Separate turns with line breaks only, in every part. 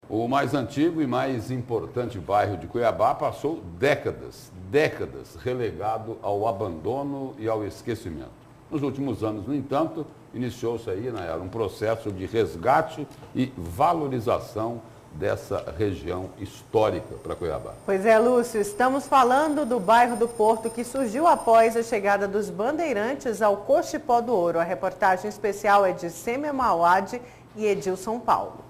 O mais antigo e mais importante bairro de Cuiabá passou décadas relegado ao abandono e ao esquecimento. Nos últimos anos, no entanto, iniciou-se aí, Nayara, um processo de resgate e valorização dessa região histórica para Cuiabá.
Pois é, Lúcio, estamos falando do bairro do Porto, que surgiu após a chegada dos bandeirantes ao Cochipó do Ouro. A reportagem especial é de Sêmia Mauad e Edilson Paulo.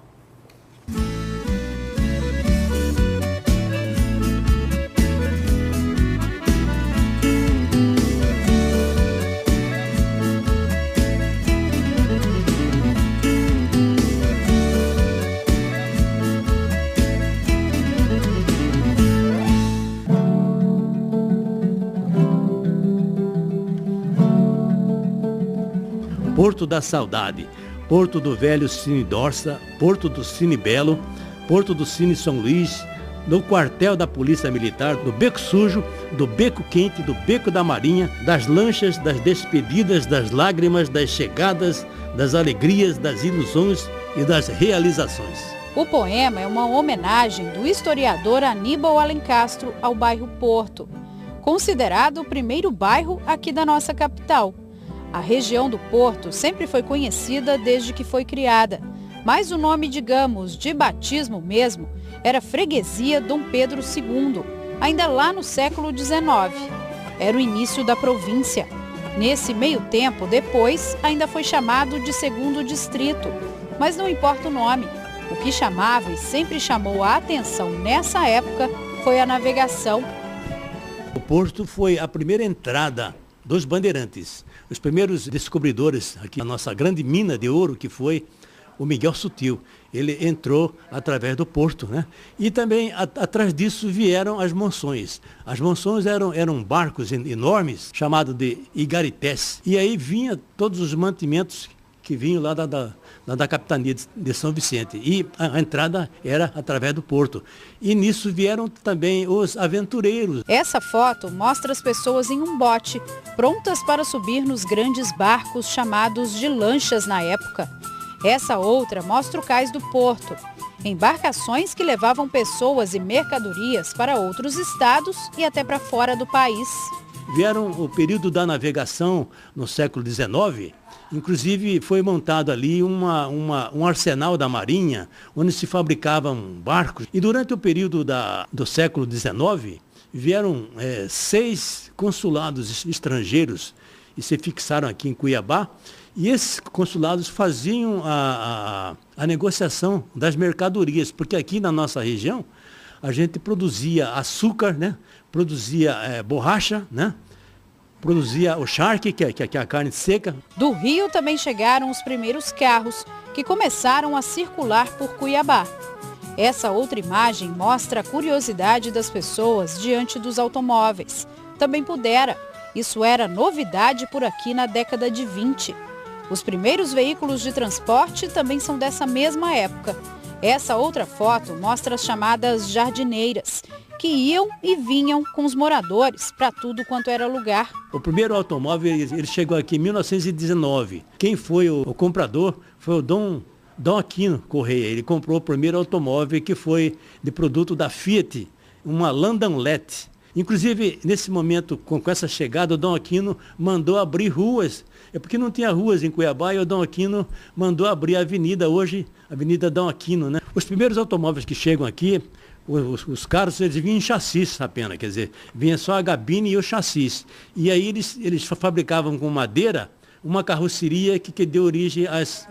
Porto da Saudade, Porto do Velho Cine Dorsa, Porto do Cine Belo, Porto do Cine São Luís, do quartel da Polícia Militar, do Beco Sujo, do Beco Quente, do Beco da Marinha, das lanchas, das despedidas, das lágrimas, das chegadas, das alegrias, das ilusões e das realizações.
O poema é uma homenagem do historiador Aníbal Alencastro ao bairro Porto, considerado o primeiro bairro aqui da nossa capital. A região do Porto sempre foi conhecida desde que foi criada, mas o nome, digamos, de batismo mesmo, era Freguesia Dom Pedro II, ainda lá no século XIX. Era o início da província. Nesse meio tempo, depois, ainda foi chamado de segundo distrito, mas não importa o nome. O que chamava e sempre chamou a atenção nessa época foi a navegação.
O Porto foi a primeira entrada dos bandeirantes. Os primeiros descobridores aqui na nossa grande mina de ouro, que foi o Miguel Sutil. Ele entrou através do Porto, né? E também atrás disso vieram as monções. As monções eram barcos enormes, chamados de igarités. E aí vinha todos os mantimentos que vinham lá da capitania de São Vicente. E a entrada era através do Porto. E nisso vieram também os aventureiros.
Essa foto mostra as pessoas em um bote, prontas para subir nos grandes barcos chamados de lanchas na época. Essa outra mostra o cais do Porto. Embarcações que levavam pessoas e mercadorias para outros estados e até para fora do país.
Vieram o período da navegação no século XIX. Inclusive foi montado ali um arsenal da Marinha, onde se fabricavam barcos. E durante o período do século XIX, vieram 6 consulados estrangeiros e se fixaram aqui em Cuiabá. E esses consulados faziam a negociação das mercadorias, porque aqui na nossa região a gente produzia açúcar, né? Produzia borracha, né? Produzia o charque, que é a carne seca.
Do Rio também chegaram os primeiros carros, que começaram a circular por Cuiabá. Essa outra imagem mostra a curiosidade das pessoas diante dos automóveis. Também pudera. Isso era novidade por aqui na década de 20. Os primeiros veículos de transporte também são dessa mesma época. Essa outra foto mostra as chamadas jardineiras, que iam e vinham com os moradores para tudo quanto era lugar.
O primeiro automóvel ele chegou aqui em 1919. Quem foi o comprador foi o Dom Aquino Correia. Ele comprou o primeiro automóvel que foi de produto da Fiat, uma Landaulet. Inclusive, nesse momento, com essa chegada, o Dom Aquino mandou abrir ruas. É porque não tinha ruas em Cuiabá e o Dom Aquino mandou abrir a avenida, hoje, a Avenida Dom Aquino, né? Os primeiros automóveis que chegam aqui, os carros, eles vinham em chassis apenas, quer dizer, vinha só a gabine e o chassis. E aí eles fabricavam com madeira uma carroceria que deu origem às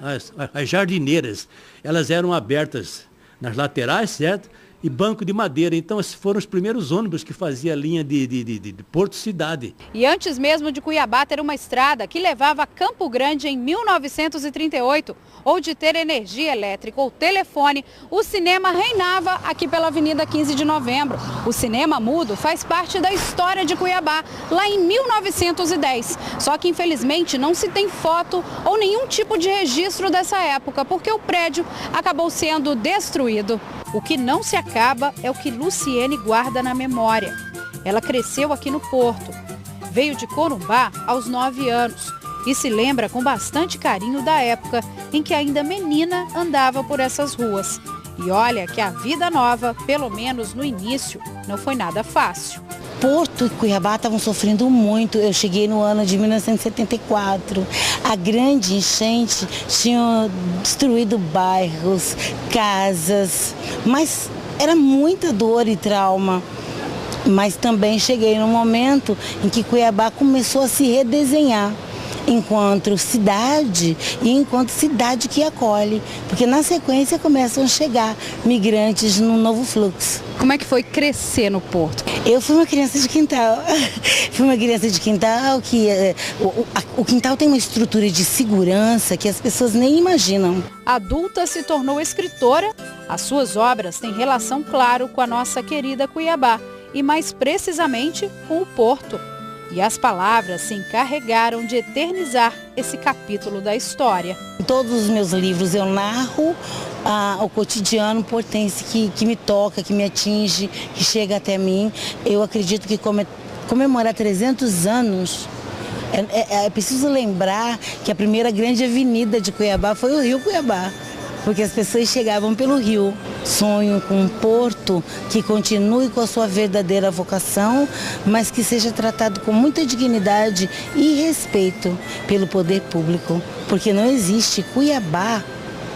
jardineiras. Elas eram abertas nas laterais, certo? E banco de madeira. Então, esses foram os primeiros ônibus que faziam a linha de Porto Cidade.
E antes mesmo de Cuiabá ter uma estrada que levava a Campo Grande em 1938, ou de ter energia elétrica ou telefone, o cinema reinava aqui pela Avenida 15 de Novembro. O cinema mudo faz parte da história de Cuiabá, lá em 1910. Só que, infelizmente, não se tem foto ou nenhum tipo de registro dessa época, porque o prédio acabou sendo destruído. O que não se acaba é o que Luciene guarda na memória. Ela cresceu aqui no Porto. Veio de Corumbá aos 9 anos e se lembra com bastante carinho da época em que ainda menina andava por essas ruas. E olha que a vida nova, pelo menos no início, não foi nada fácil.
Porto e Cuiabá estavam sofrendo muito. Eu cheguei no ano de 1974. A grande enchente tinha destruído bairros, casas, mas era muita dor e trauma. Mas também cheguei num momento em que Cuiabá começou a se redesenhar enquanto cidade e enquanto cidade que acolhe, porque na sequência começam a chegar migrantes num novo fluxo.
Como é que foi crescer no Porto?
Eu fui uma criança de quintal. Fui uma criança de quintal que o quintal tem uma estrutura de segurança que as pessoas nem imaginam.
Adulta se tornou escritora. As suas obras têm relação, claro, com a nossa querida Cuiabá e mais precisamente com o Porto. E as palavras se encarregaram de eternizar esse capítulo da história.
Em todos os meus livros eu narro o cotidiano portense que me toca, que me atinge, que chega até mim. Eu acredito que comemorar 300 anos, é preciso lembrar que a primeira grande avenida de Cuiabá foi o Rio Cuiabá, porque as pessoas chegavam pelo rio. Sonho com um porto que continue com a sua verdadeira vocação, mas que seja tratado com muita dignidade e respeito pelo poder público, porque não existe Cuiabá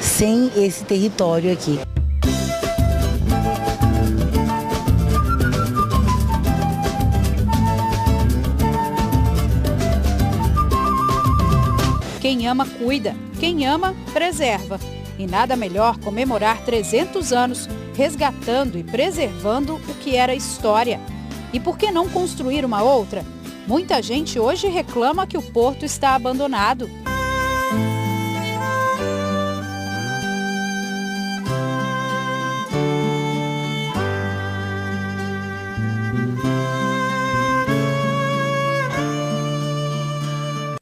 sem esse território aqui.
Quem ama, cuida. Quem ama, preserva. E nada melhor comemorar 300 anos resgatando e preservando o que era história. E por que não construir uma outra? Muita gente hoje reclama que o porto está abandonado.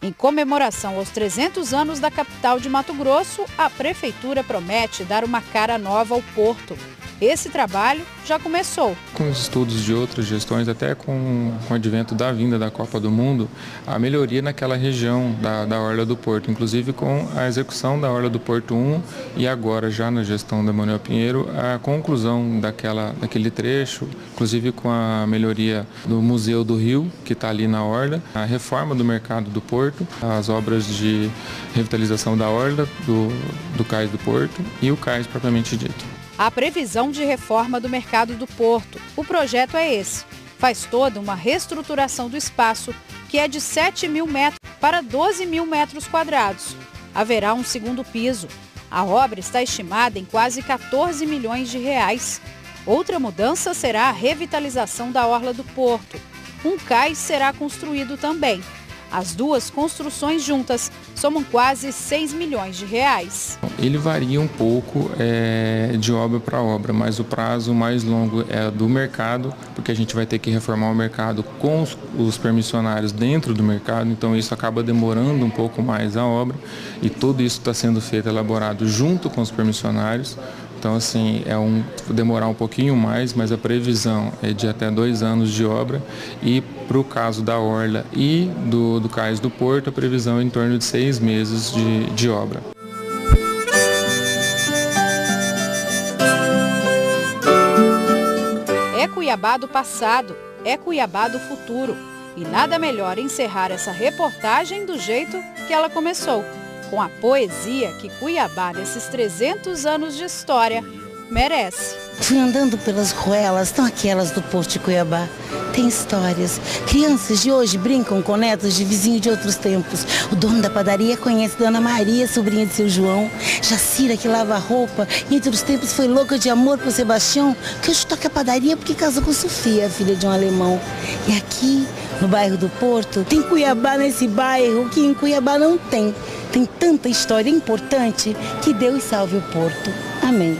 Em comemoração aos 300 anos da capital de Mato Grosso, a Prefeitura promete dar uma cara nova ao Porto. Esse trabalho já começou.
Com os estudos de outras gestões, até com o advento da vinda da Copa do Mundo, a melhoria naquela região da Orla do Porto, inclusive com a execução da Orla do Porto 1 e agora já na gestão da Manuel Pinheiro, a conclusão daquele trecho, inclusive com a melhoria do Museu do Rio, que está ali na Orla, a reforma do mercado do Porto, as obras de revitalização da Orla, do Cais do Porto e o cais propriamente dito.
A previsão de reforma do mercado do Porto. O projeto é esse. Faz toda uma reestruturação do espaço, que é de 7 mil metros para 12 mil metros quadrados. Haverá um segundo piso. A obra está estimada em quase 14 milhões de reais. Outra mudança será a revitalização da Orla do Porto. Um cais será construído também. As duas construções juntas somam quase 6 milhões de reais.
Ele varia um pouco de obra para obra, mas o prazo mais longo é do mercado, porque a gente vai ter que reformar o mercado com os permissionários dentro do mercado, então isso acaba demorando um pouco mais a obra e tudo isso está sendo feito, elaborado junto com os permissionários. Então, assim, demorar um pouquinho mais, mas a previsão é de até 2 anos de obra. E para o caso da Orla e do Cais do Porto, a previsão é em torno de 6 meses de obra.
É Cuiabá do passado, é Cuiabá do futuro. E nada melhor encerrar essa reportagem do jeito que ela começou. Com a poesia que Cuiabá, nesses 300 anos de história, merece.
Fui andando pelas ruelas, estão aquelas do Porto de Cuiabá. Tem histórias. Crianças de hoje brincam com netos de vizinho de outros tempos. O dono da padaria conhece Dona Maria, sobrinha de seu João. Jacira, que lava roupa, e entre os tempos foi louca de amor por Sebastião, que hoje toca a padaria porque casou com Sofia, filha de um alemão. E aqui, no bairro do Porto, tem Cuiabá nesse bairro que em Cuiabá não tem. Tem tanta história importante que Deus salve o Porto. Amém.